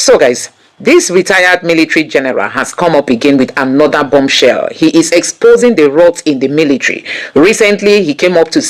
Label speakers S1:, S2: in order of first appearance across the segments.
S1: So guys, this retired military general has come up again with another bombshell. He is exposing the rot in the military. Recently, he came up to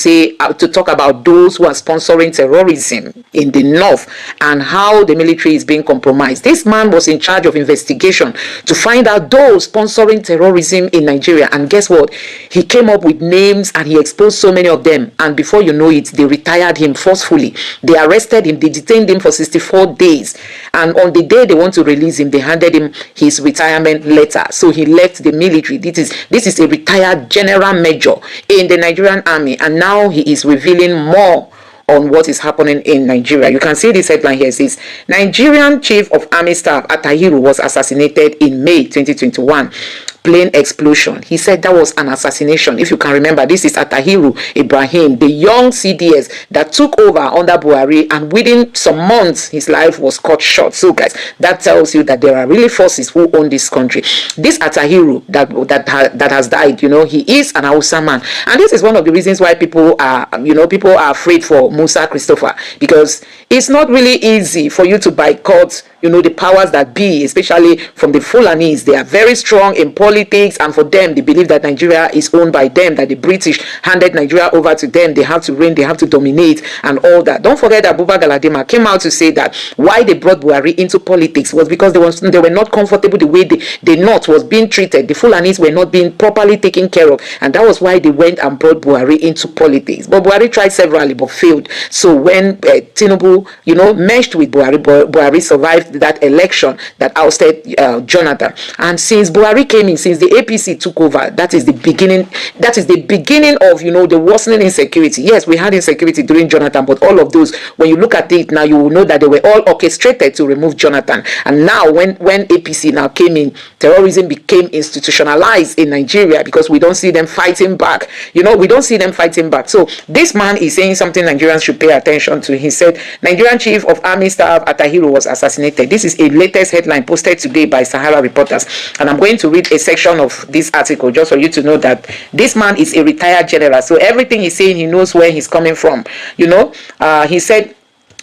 S1: talk about those who are sponsoring terrorism in the north and how the military is being compromised. This man was in charge of investigation to find out those sponsoring terrorism in Nigeria. And guess what? He came up with names and he exposed so many of them. And before you know it, they retired him forcefully. They arrested him. They detained him for 64 days. And on the day they want to release him, they handed him his retirement letter. So he left the military. This is a retired general major in the Nigerian army, and now he is revealing more on what is happening in Nigeria. You can see this headline here. It says, Nigerian Chief of Army Staff Attirhiru was assassinated in May 2021. Plane explosion. He said that was an assassination. If you can remember, this is Attirhiru Ibrahim, the young CDS that took over under Buhari, and within some months his life was cut short. So guys, that tells you that there are really forces who own this country. This Attirhiru that has died, you know, he is an Hausa man, and this is one of the reasons why people are afraid for Musa Christopher, because it's not really easy for you to boycott, you know, the powers that be, especially from the Fulanis. They are very strong in politics, and for them, they believe that Nigeria is owned by them, that the British handed Nigeria over to them. They have to reign, they have to dominate, and all that. Don't forget that Buba Galadima came out to say that why they brought Buhari into politics was because they were not comfortable the way the North was being treated. The Fulanis were not being properly taken care of, and that was why they went and brought Buhari into politics. But Buhari tried severally but failed. So when Tinubu, you know, meshed with Buhari survived that election that ousted Jonathan. And since Buhari came in, since the APC took over, that is the beginning of, you know, the worsening insecurity. Yes, we had insecurity during Jonathan, but all of those, when you look at it now, you will know that they were all orchestrated to remove Jonathan. And now when APC now came in, terrorism became institutionalized in Nigeria because we don't see them fighting back. You know, we don't see them fighting back. So this man is saying something Nigerians should pay attention to. He said, Nigerian Chief of Army Staff Attirhiru was assassinated. This is a latest headline posted today by Sahara Reporters, and I'm going to read a section of this article just for you to know that this man is a retired general. So everything he's saying, he knows where he's coming from. You know, he said,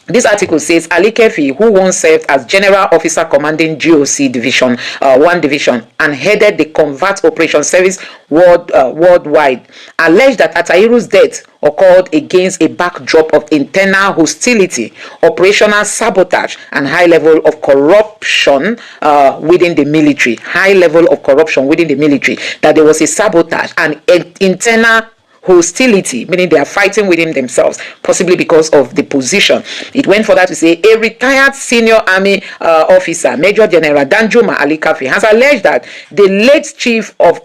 S1: this article says Ali Kefi, who once served as General Officer commanding GOC Division 1 Division and headed the Convert Operation Service worldwide, alleged that Attirhiru's death occurred against a backdrop of internal hostility, operational sabotage, and high level of corruption within the military. High level of corruption within the military. That there was a sabotage and internal hostility, meaning they are fighting within themselves, possibly because of the position. It went further to say a retired senior army officer, Major General Danjuma Ali Kafi, has alleged that the late Chief of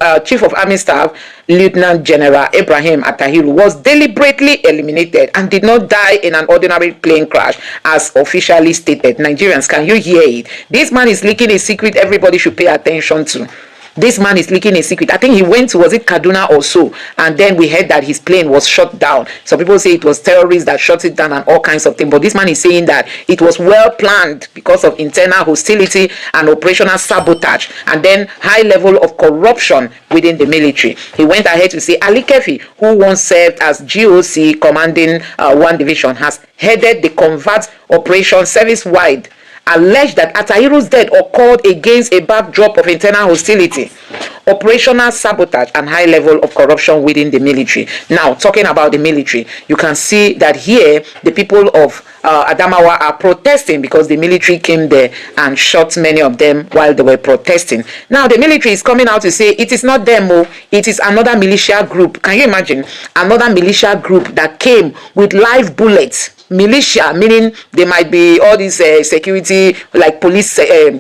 S1: Army Staff, Lieutenant General Ibrahim Attirhiru, was deliberately eliminated and did not die in an ordinary plane crash, as officially stated. Nigerians, can you hear it? This man is leaking a secret everybody should pay attention to. This man is leaking a secret. I think he went to, was it Kaduna or so, and then we heard that his plane was shot down. Some people say it was terrorists that shot it down and all kinds of things, but this man is saying that it was well planned because of internal hostility and operational sabotage, and then high level of corruption within the military. He went ahead to say Ali Kefi, who once served as GOC commanding 1 Division, has headed the Convert Operation Service-wide, alleged that Attirhiru's death occurred against a backdrop of internal hostility, operational sabotage, and high level of corruption within the military. Now, talking about the military, you can see that here the people of Adamawa are protesting because the military came there and shot many of them while they were protesting. Now, the military is coming out to say it is not them, it is another militia group. Can you imagine? Another militia group that came with live bullets. Militia, meaning they might be all these security, like police,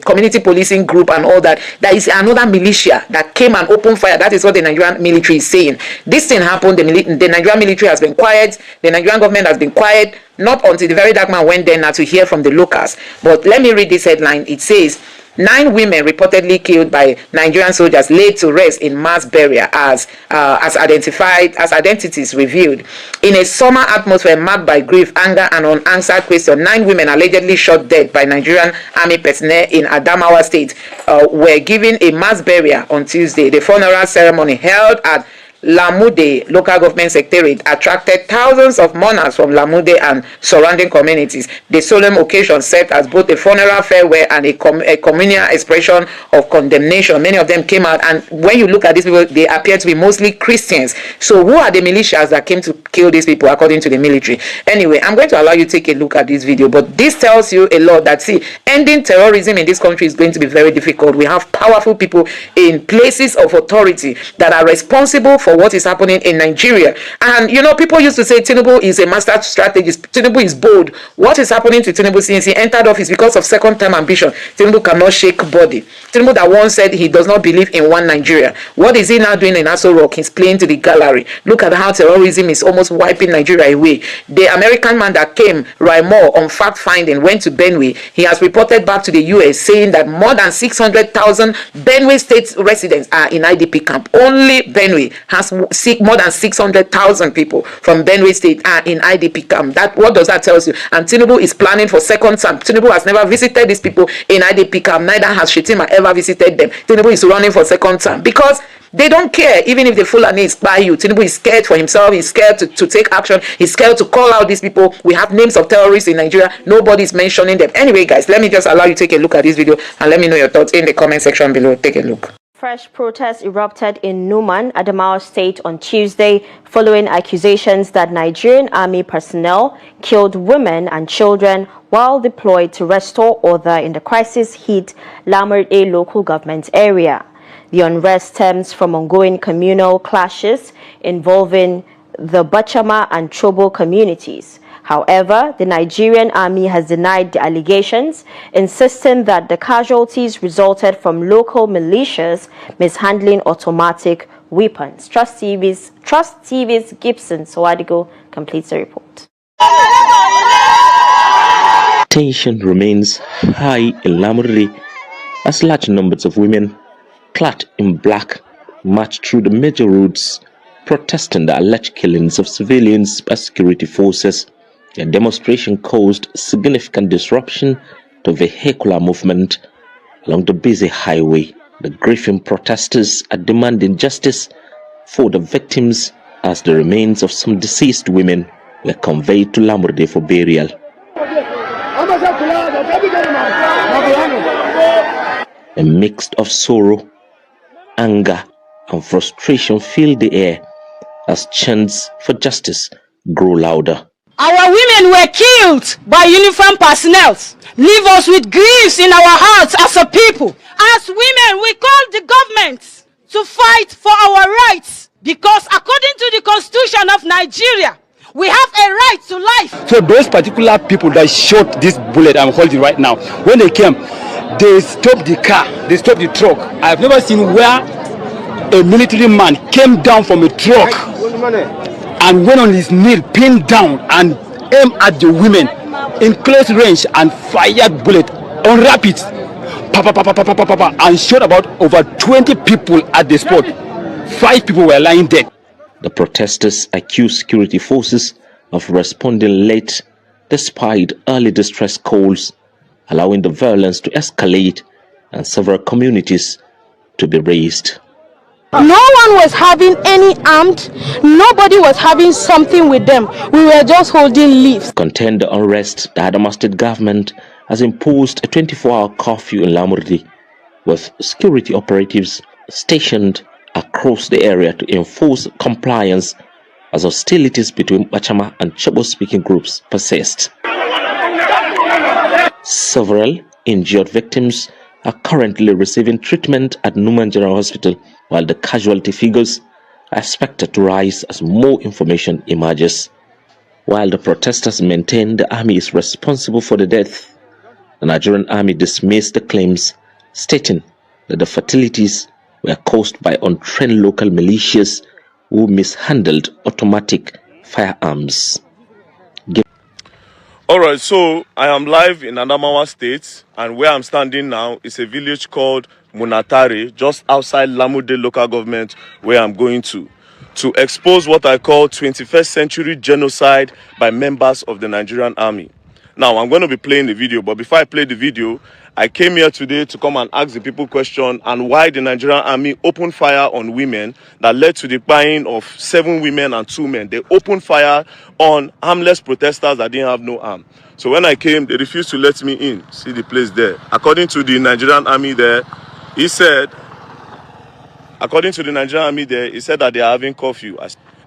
S1: community policing group and all that. That is another militia that came and opened fire. That is what the Nigerian military is saying. This thing happened. The Nigerian military has been quiet. The Nigerian government has been quiet. Not until the very dark man went there now to hear from the locals. But let me read this headline. It says, 9 women reportedly killed by Nigerian soldiers laid to rest in mass burial as identities revealed. In a summer atmosphere marked by grief, anger, and unanswered questions, 9 women allegedly shot dead by Nigerian army personnel in Adamawa State were given a mass burial on Tuesday. The funeral ceremony held at Lamude local government secretariat attracted thousands of mourners from Lamude and surrounding communities. The solemn occasion served as both a funeral farewell and a communal expression of condemnation. Many of them came out, and when you look at these people, they appear to be mostly Christians. So who are the militias that came to kill these people according to the military? Anyway, I'm going to allow you to take a look at this video, but this tells you a lot that, see, ending terrorism in this country is going to be very difficult. We have powerful people in places of authority that are responsible for what is happening in Nigeria. And you know, people used to say Tinubu is a master strategist. Tinubu is bold. What is happening to Tinubu since he entered office because of second-term ambition? Tinubu cannot shake body. Tinubu that once said he does not believe in one Nigeria. What is he now doing in Aso Rock? He's playing to the gallery. Look at how terrorism is almost wiping Nigeria away. The American man that came, Raymore, on fact-finding, went to Benue. He has reported back to the US saying that more than 600,000 Benue state residents are in IDP camp. Only Benue has more than 600,000 people from Benue State are in IDP camp. What does that tell you? And Tinubu is planning for second term. Tinubu has never visited these people in IDP camp. Neither has Shetima ever visited them. Tinubu is running for second term because they don't care. Even if the Fulani is by you, Tinubu is scared for himself. He's scared to take action. He's scared to call out these people. We have names of terrorists in Nigeria. Nobody's mentioning them. Anyway, guys, let me just allow you to take a look at this video and let me know your thoughts in the comment section below. Take a look.
S2: Fresh protests erupted in Numan, Adamawa State on Tuesday following accusations that Nigerian army personnel killed women and children while deployed to restore order in the crisis-hit Lamurde local government area. The unrest stems from ongoing communal clashes involving the Bachama and Chobo communities. However, the Nigerian army has denied the allegations, insisting that the casualties resulted from local militias mishandling automatic weapons. Trust TV's Gibson Swadigo completes the report.
S3: Tension remains high in Lamurde as large numbers of women clad in black march through the major roads protesting the alleged killings of civilians by security forces. The demonstration caused significant disruption to vehicular movement along the busy highway. The grieving protesters are demanding justice for the victims as the remains of some deceased women were conveyed to Lamurde for burial. A mix of sorrow, anger, and frustration filled the air as chants for justice grew louder.
S4: Our women were killed by uniformed personnel. Leave us with griefs in our hearts as a people. As women, we call the government to fight for our rights because according to the Constitution of Nigeria, we have a right to life.
S5: So those particular people that shot this bullet I'm holding right now, when they came, they stopped the car, they stopped the truck. I've never seen where a military man came down from a truck and went on his knee, pinned down, and aimed at the women in close range and fired bullet on rapid, and shot about over 20 people at the spot. 5 people were lying dead.
S3: The protesters accused security forces of responding late despite early distress calls, allowing the violence to escalate and several communities to be razed.
S4: No one was having any armed, nobody was having something with them. We were just holding leaves.
S3: To contain the unrest, the Adamawa State government has imposed a 24-hour curfew in Lamurde, with security operatives stationed across the area to enforce compliance as hostilities between Bachama and Chobo-speaking groups persist. Several injured victims are currently receiving treatment at Numan General Hospital, while the casualty figures are expected to rise as more information emerges. While the protesters maintain the army is responsible for the death, the Nigerian army dismissed the claims, stating that the fatalities were caused by untrained local militias who mishandled automatic firearms.
S6: Alright, so I am live in Adamawa State, and where I'm standing now is a village called Munatare, just outside Lamude local government, where I'm going to expose what I call 21st century genocide by members of the Nigerian army. Now, I'm going to be playing the video, but before I play the video, I came here today to come and ask the people question and why the Nigerian army opened fire on women that led to the buying of 7 women and 2 men. They opened fire on harmless protesters that didn't have no arm. So when I came, they refused to let me in. See the place there. According to the Nigerian army there, he said that they are having curfew.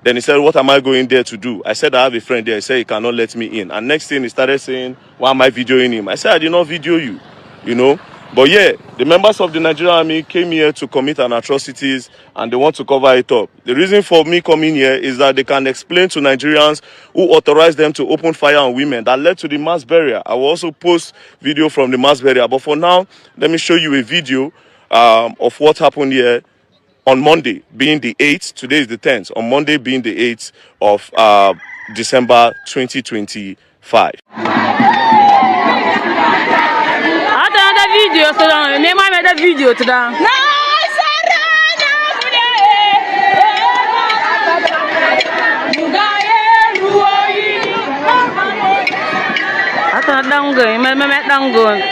S6: Then he said, what am I going there to do? I said, I have a friend there. He said, he cannot let me in. And next thing, he started saying, why am I videoing him? I said, I did not video you, you know. But yeah, the members of the Nigerian army came here to commit an atrocities and they want to cover it up. The reason for me coming here is that they can explain to Nigerians who authorized them to open fire on women that led to the mass burial. I will also post video from the mass burial. But for now, let me show you a video of what happened here on Monday, being the 8th. Today is the 10th. On Monday, being the 8th of December 2025.
S4: Video, so I made a video to that. I thought I'm going, I'm going.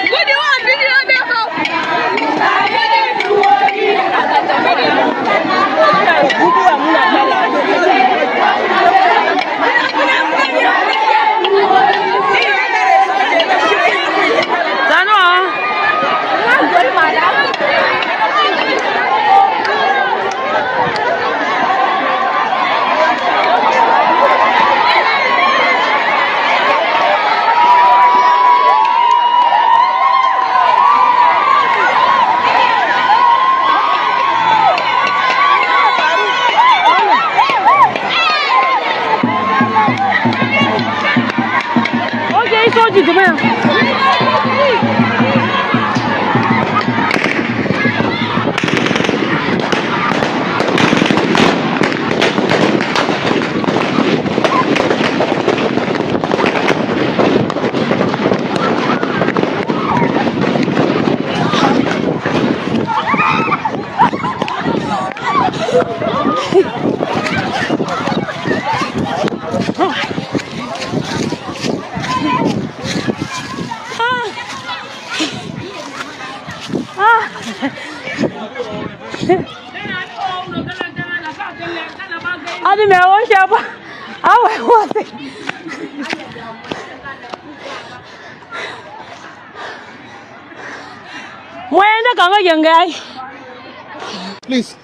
S7: Please,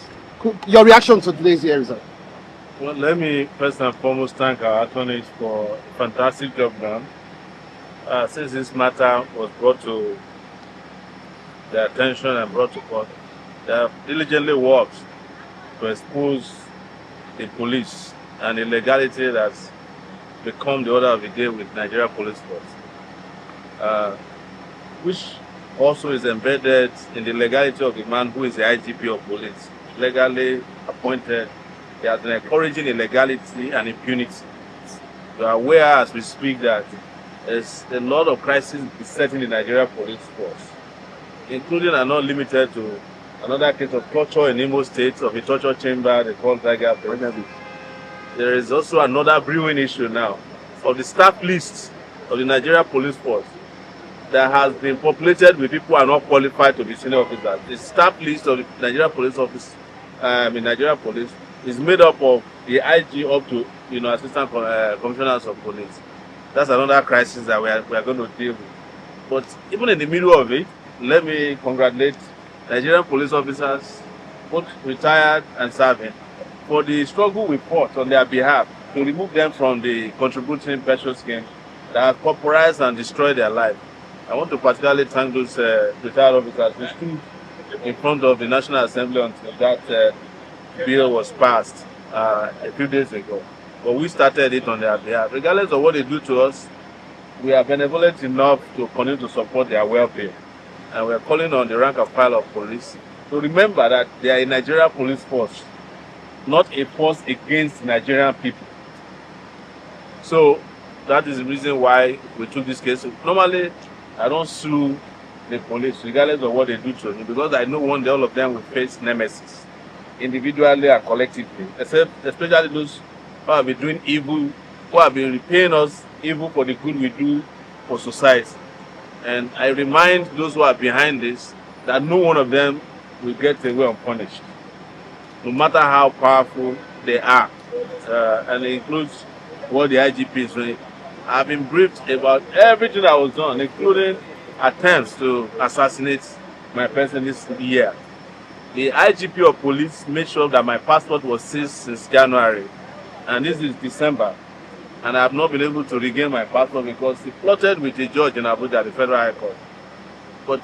S7: your reaction to today's result.
S8: Well, let me first and foremost thank our attorneys for a fantastic job done. Since this matter was brought to their attention and brought to court, they have diligently worked to expose the police and the illegality that's become the order of the day with Nigeria Police Force, which also is embedded in the legality of the man who is the IGP of police, legally appointed. He has been encouraging illegality and impunity. We are aware as we speak that there's a lot of crises besetting the Nigeria Police Force, including and not limited to another case of torture in Imo State, of a torture chamber they call Tiger. There is also another brewing issue now of the staff list of the Nigeria Police Force that has been populated with people who are not qualified to be senior officers. The staff list of the Nigeria Police Office in Nigeria Police is made up of the IG up to assistant commissioners of police. That's another crisis that we are going to deal with. But even in the middle of it, let me congratulate Nigerian police officers, both retired and serving, for the struggle we fought on their behalf to remove them from the contributing pension scheme that have pauperized and destroyed their life. I want to particularly thank those retired officers who stood in front of the National Assembly until that bill was passed a few days ago. But we started it on their behalf. Regardless of what they do to us, we are benevolent enough to continue to support their welfare. And we are calling on the rank and file of police to remember that they are a Nigerian police force, not a force against Nigerian people. So that is the reason why we took this case. Normally, I don't sue the police regardless of what they do to me, because I know one day all of them will face nemesis, individually and collectively, especially those who have been doing evil, who have been repaying us evil for the good we do for society. And I remind those who are behind this that no one of them will get away unpunished, no matter how powerful they are. And it includes what the IGP is doing. I've been briefed about everything that was done, including attempts to assassinate my person this year. The IGP of police made sure that my passport was seized since January, and this is December, and I have not been able to regain my passport because he plotted with a judge in Abuja, the Federal High Court. But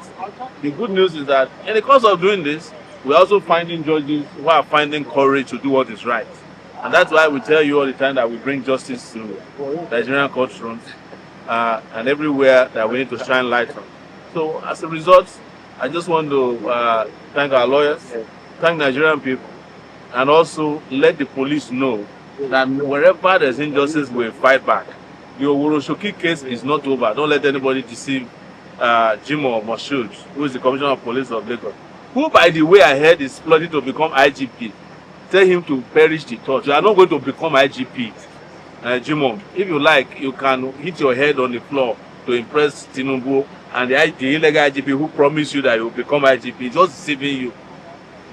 S8: the good news is that in the course of doing this, we're also finding judges who are finding courage to do what is right. And that's why we tell you all the time that we bring justice to Nigerian courtrooms and everywhere that we need to shine light on. So as a result, I just want to thank our lawyers, thank Nigerian people, and also let the police know that wherever there's injustice, we'll fight back. The Owuroshoki case is not over. Don't let anybody deceive Jimoh Moshood, who is the Commissioner of Police of Lagos, who, by the way, I heard is plotting to become IGP. Tell him to perish the thought. You are not going to become IGP, Jimoh. If you like, you can hit your head on the floor to impress Tinubu and the illegal IGP who promised you that you will become IGP, just deceiving you.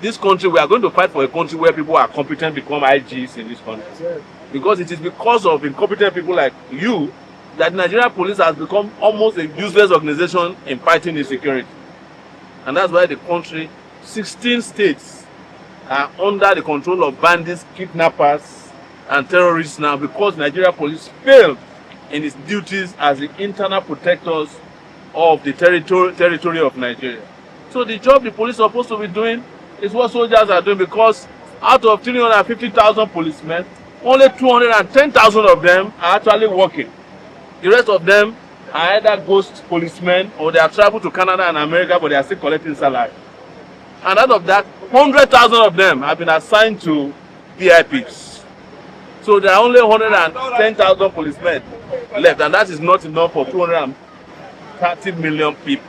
S8: This country, we are going to fight for a country where people are competent become IGs in this country. Because it is because of incompetent people like you that the Nigerian police has become almost a useless organization in fighting insecurity. And that's why the country, 16 states, are under the control of bandits, kidnappers, and terrorists now because Nigeria police failed in its duties as the internal protectors of the territory of Nigeria. So the job the police are supposed to be doing is what soldiers are doing, because out of 350,000 policemen, only 210,000 of them are actually working. The rest of them are either ghost policemen or they have traveled to Canada and America, but they are still collecting salary. And out of that, 100,000 of them have been assigned to VIPs. So there are only 110,000 policemen left, and that is not enough for 230 million people.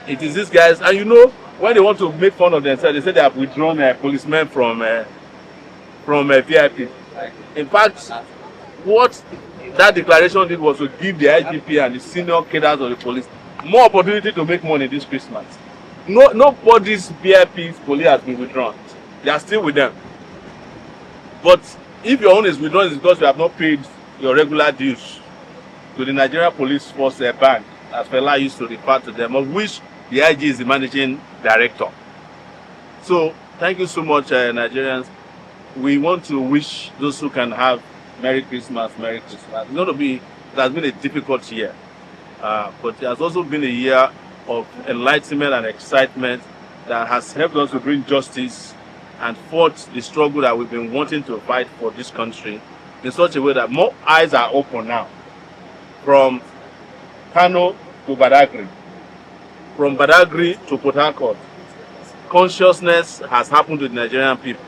S8: It is these guys, and you know, when they want to make fun of themselves, they say they have withdrawn policemen from VIP. In fact, what that declaration did was to give the IGP and the senior cadres of the police more opportunity to make money this Christmas. Nobody's VIP police has been withdrawn. They are still with them. But if your own is withdrawn, it's because you have not paid your regular dues to the Nigerian Police Force Bank, as Fela used to refer to them, of which the IG is the managing director. So thank you so much, Nigerians. We want to wish those who can have Merry Christmas, Merry Christmas. It has been a difficult year, but it has also been a year of enlightenment and excitement that has helped us to bring justice and fought the struggle that we've been wanting to fight for this country in such a way that more eyes are open now. From Kanu to Badagry, from Badagry to Port Harcourt, consciousness has happened to the Nigerian people.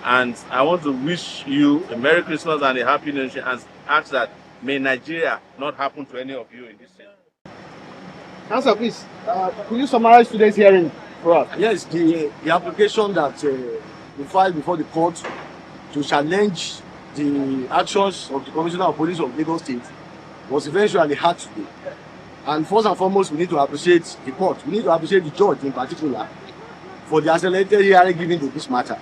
S8: And I want to wish you a Merry Christmas and a Happy New Year, and ask that may Nigeria not happen to any of you in this year.
S7: Councillor, please, could you summarize today's hearing for us?
S9: Yes, the application that we filed before the court to challenge the actions of the Commissioner of Police of Lagos State was eventually heard today. And first and foremost, we need to appreciate the court. We need to appreciate the judge in particular for the accelerated hearing given to this matter.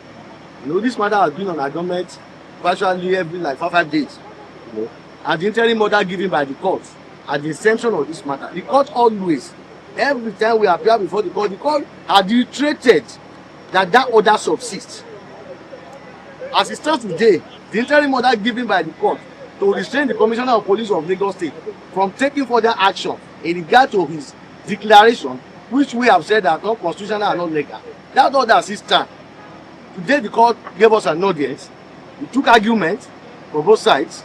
S9: You know, this matter has been on adjournment virtually every 5 days. You know, and the interim order given by the court at the inception of this matter, the court always, every time we appear before the court had reiterated that order subsists. As it stands today, the interim order given by the court to restrain the Commissioner of Police of Lagos State from taking further action in regard to his declaration, which we have said are not constitutional and not legal, that order still stands. Today the court gave us an audience. We took argument for both sides.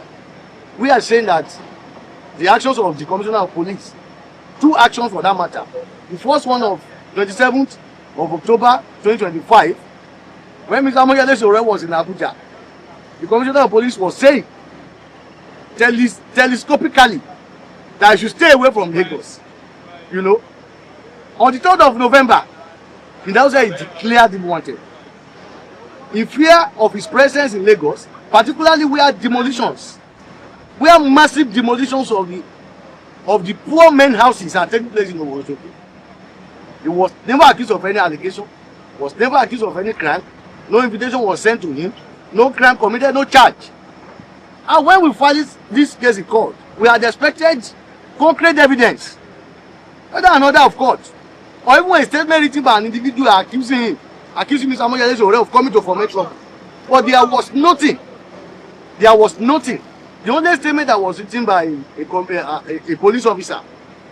S9: We are saying that the actions of the Commissioner of Police, 2 actions for that matter. The first one of 27th of October 2025, when Mr. Moyale Sowore was in Abuja, the Commissioner of Police was saying telescopically that I should stay away from Lagos. You know, on the 3rd of November, he now said he declared him wanted. In fear of his presence in Lagos, particularly where massive demolitions of of the poor men houses are taking place in Owosoke. He was never accused of any allegation, was never accused of any crime, no invitation was sent to him, no crime committed, no charge. And when we file this case in court, we had expected concrete evidence, whether another of court, or even a statement written by an individual accusing Mr. Moyele of coming to foment trouble. But there was nothing. There was nothing. The only statement that was written by a police officer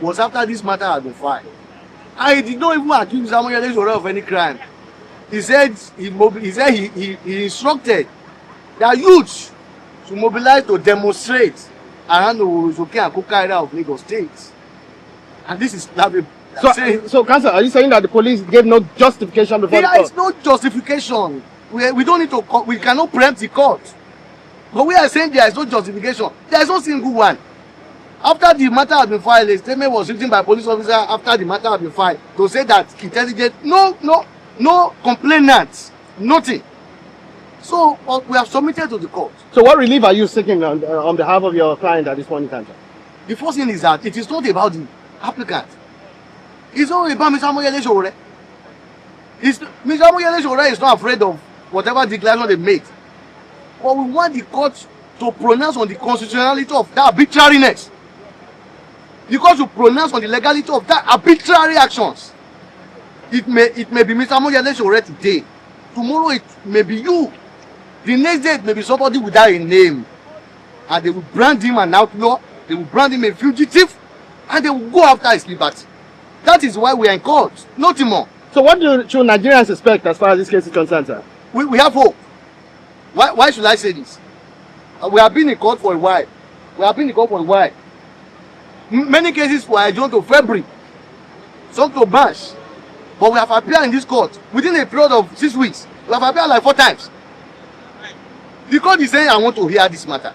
S9: was after this matter had been filed. And he did not even accuse Mr. Moyele of any crime. He said he instructed their youths to mobilize to demonstrate around the Owosoke and Koka area of Lagos State. And this is
S7: so Council, are you saying that the police gave no justification before the court?
S9: There is no justification. We don't need to. We cannot preempt the court. But we are saying there is no justification. There is no single one. After the matter has been filed, a statement was written by police officer after the matter has been filed to say that intelligent, no complainants, nothing. So we have submitted to the court.
S7: So what relief are you seeking on behalf of your client at this point in time?
S9: The first thing is that it is not about the applicant. It's not about Mr. Moyele Sowore. Mr. Moyele Sowore is not afraid of whatever declaration they make. But we want the court to pronounce on the constitutionality of that arbitrariness. The court to pronounce on the legality of that arbitrary actions. It may be Mr. Moyele Sowore today. Tomorrow it may be you. The next day it may be somebody without a name. And they will brand him an outlaw. They will brand him a fugitive. And they will go after his liberty. That is why we are in court. Nothing more.
S7: So what should Nigerians expect as far as this case is concerned, sir?
S9: We have hope. Why should I say this? We have been in court for a while. Many cases were adjourned to February, some to March. But we have appeared in this court within a period of 6 weeks. We have appeared like 4 times. The court is saying, I want to hear this matter.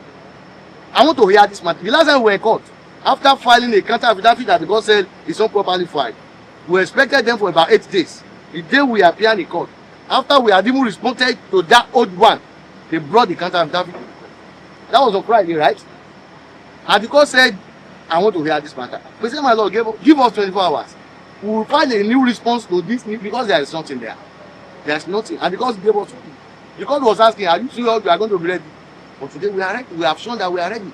S9: The last time we were in court, after filing a counter affidavit that the court said is not properly filed, we expected them for about 8 days. The day we appeared in court, after we had even responded to that old one, they brought the counter affidavit. That was on Friday, right? And the court said, I want to hear this matter. We said, my Lord, give us 24 hours. We will find a new response to this because there is nothing there. There is nothing. And because he gave us, the court was asking, are you sure you are going to be ready? But today we are ready. We have shown that we are ready.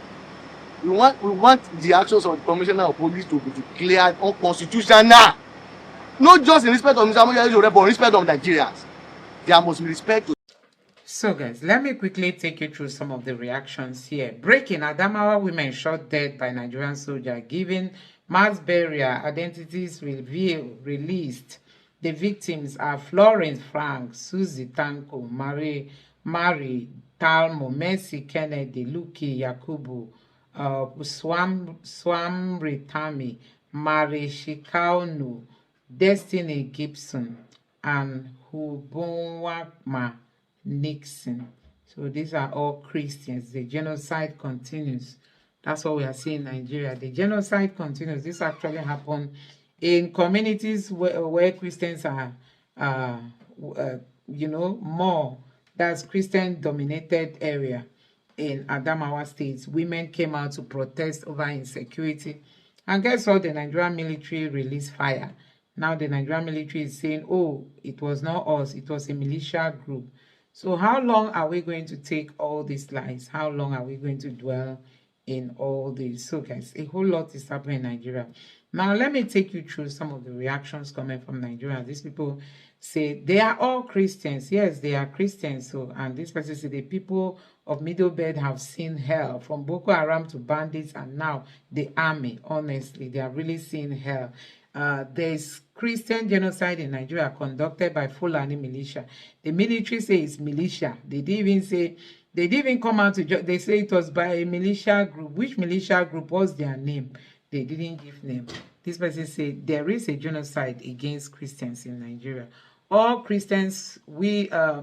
S9: We want the actions of the Commissioner of Police to be declared unconstitutional. Not just in respect of Mr. Moyele, but in respect of Nigerians. There must be respect to.
S1: So guys, let me quickly take you through some of the reactions here. Breaking: Adamawa women shot dead by Nigerian soldier. Given mass burial, identities released. The victims are Florence Frank, Susie Tanko, Mary Talmo, Mercy Kennedy, Luki Yakubu, Swam Ritami, Mary Shikaunu, Destiny Gibson, and Hubonwakma Nixon. So these are all Christians. The genocide continues. That's what we are seeing in Nigeria. The genocide continues. This actually happened in communities where Christians are, more. That's Christian-dominated area in Adamawa State. Women came out to protest over insecurity. And guess what? The Nigerian military released fire. Now the Nigerian military is saying, oh, it was not us. It was a militia group. So how long are we going to take all these lies? How long are we going to dwell in all this? So guys, a whole lot is happening in Nigeria. Now let me take you through some of the reactions coming from Nigeria. These people say they are all Christians. Yes, they are Christians. So, and this person said the people of Middle Belt have seen hell, from Boko Haram to bandits and now the army. Honestly, they are really seeing hell. There's Christian genocide in Nigeria conducted by Fulani militia. The military say it's militia. They didn't even come out to they say it was by a militia group. Which militia group was their name? They didn't give name. This person said there is a genocide against Christians in Nigeria. All Christians, we all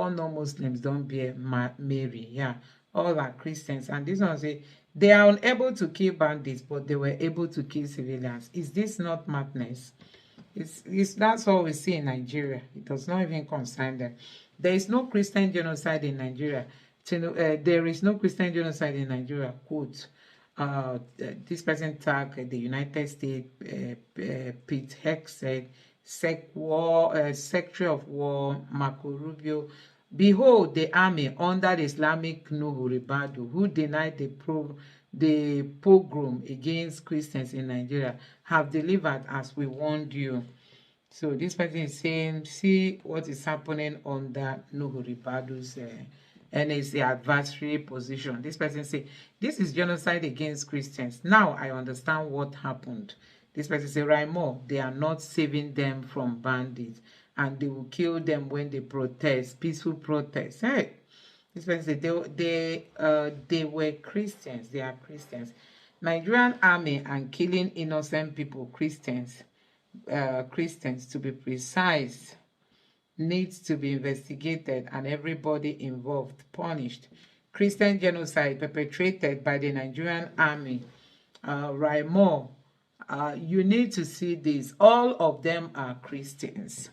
S1: know Muslims don't bear Mary. Yeah, all are Christians. And this one say they are unable to kill bandits, but they were able to kill civilians. Is this not madness? That's all we see in Nigeria. It does not even concern them. There is no Christian genocide in Nigeria. There is no Christian genocide in Nigeria, quote. This person tagged the United States. Pete Hex said, Secretary of War Marco Rubio, behold the army under the Islamic Nuhu Ribadu, who denied the pogrom against Christians in Nigeria, have delivered as we warned you. So this person is saying, see what is happening under Nuhu Ribadu's NSA adversary position. This person say, this is genocide against Christians. Now I understand what happened. This person say, Raimo, they are not saving them from bandits, and they will kill them when they protest, peaceful protest. Hey, this person say, they were Christians. They are Christians. Nigerian army and killing innocent people, Christians to be precise, needs to be investigated and everybody involved punished. Christian genocide perpetrated by the Nigerian army. Raimo, you need to see this. All of them are Christians.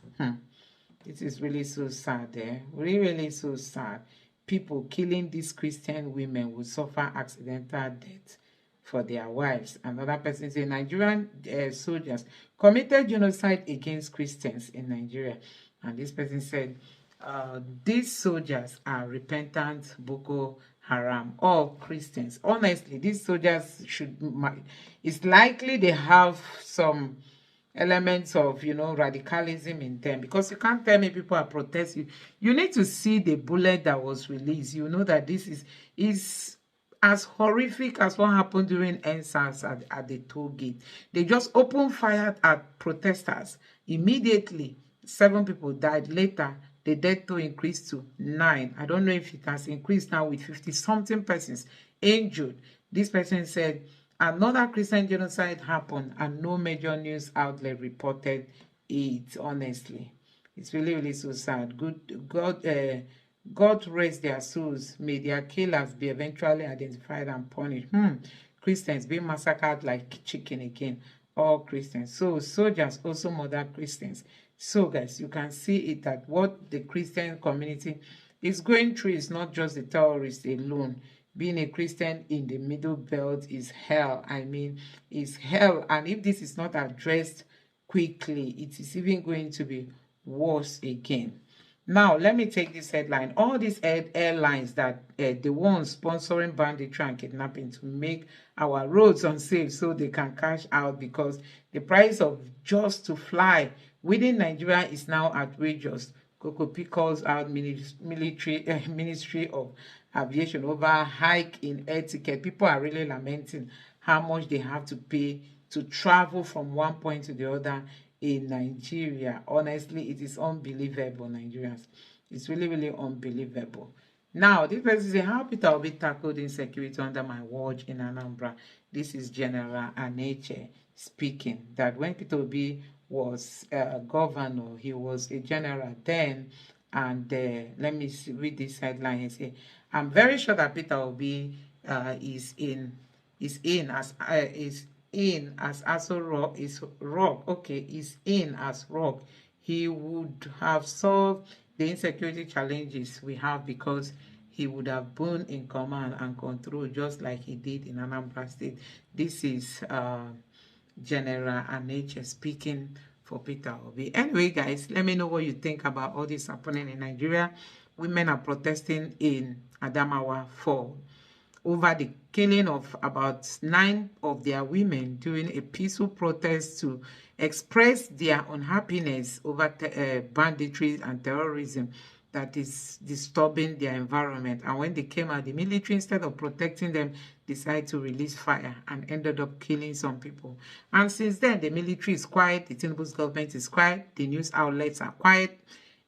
S1: It is really so sad. Really so sad. People killing these Christian women will suffer accidental death for their wives. Another person says Nigerian soldiers committed genocide against Christians in Nigeria. And this person said, these soldiers are repentant Boko Haram, all Christians. Honestly, these soldiers it's likely they have some elements of, radicalism in them, because you can't tell me people are protesting. You need to see the bullet that was released. You know that this is as horrific as what happened during NSAS at the toll gate. They just opened fire at protesters. Immediately, 7 people died. Later, the death toll increased to 9. I don't know if it has increased now with 50-something persons injured. This person said, another Christian genocide happened and no major news outlet reported it. Honestly, it's really, really so sad. God rest their souls. May their killers be eventually identified and punished. Christians being massacred like chicken again. All Christians. So soldiers also murder Christians. So guys, you can see it that what the Christian community is going through is not just the terrorists alone. Being a Christian in the Middle Belt is hell. I mean, it's hell. And if this is not addressed quickly, it is even going to be worse again. Now, let me take this headline. All these airlines that the ones sponsoring banditry and kidnapping to make our roads unsafe so they can cash out, because the price of just to fly within Nigeria is now outrageous. Kokopi calls out Ministry of Aviation over hike in air ticket. People are really lamenting how much they have to pay to travel from one point to the other in Nigeria. Honestly, it is unbelievable, Nigerians. It's really, really unbelievable. Now, this person says, how Peter Obi tackled insecurity under my watch in Anambra. This is General Aneche speaking, that when Peter Obi was governor, he was a general then, and let me read this headline. He said, I'm very sure that Peter Obi is in as Aso Rock is Rock. Okay, is in as Rock. He would have solved the insecurity challenges we have, because he would have been in command and control just like he did in Anambra State. This is General Aneche speaking for Peter Obi. Anyway, guys, let me know what you think about all this happening in Nigeria. Women are protesting in Adamawa over the killing of about 9 of their women during a peaceful protest to express their unhappiness over banditry and terrorism that is disturbing their environment. And when they came out, the military, instead of protecting them, decided to release fire and ended up killing some people. And since then, the military is quiet, the Tinubu's government is quiet, the news outlets are quiet.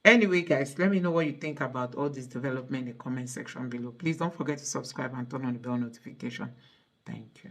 S1: Anyway, guys, let me know what you think about all this development in the comment section below. Please don't forget to subscribe and turn on the bell notification. Thank you.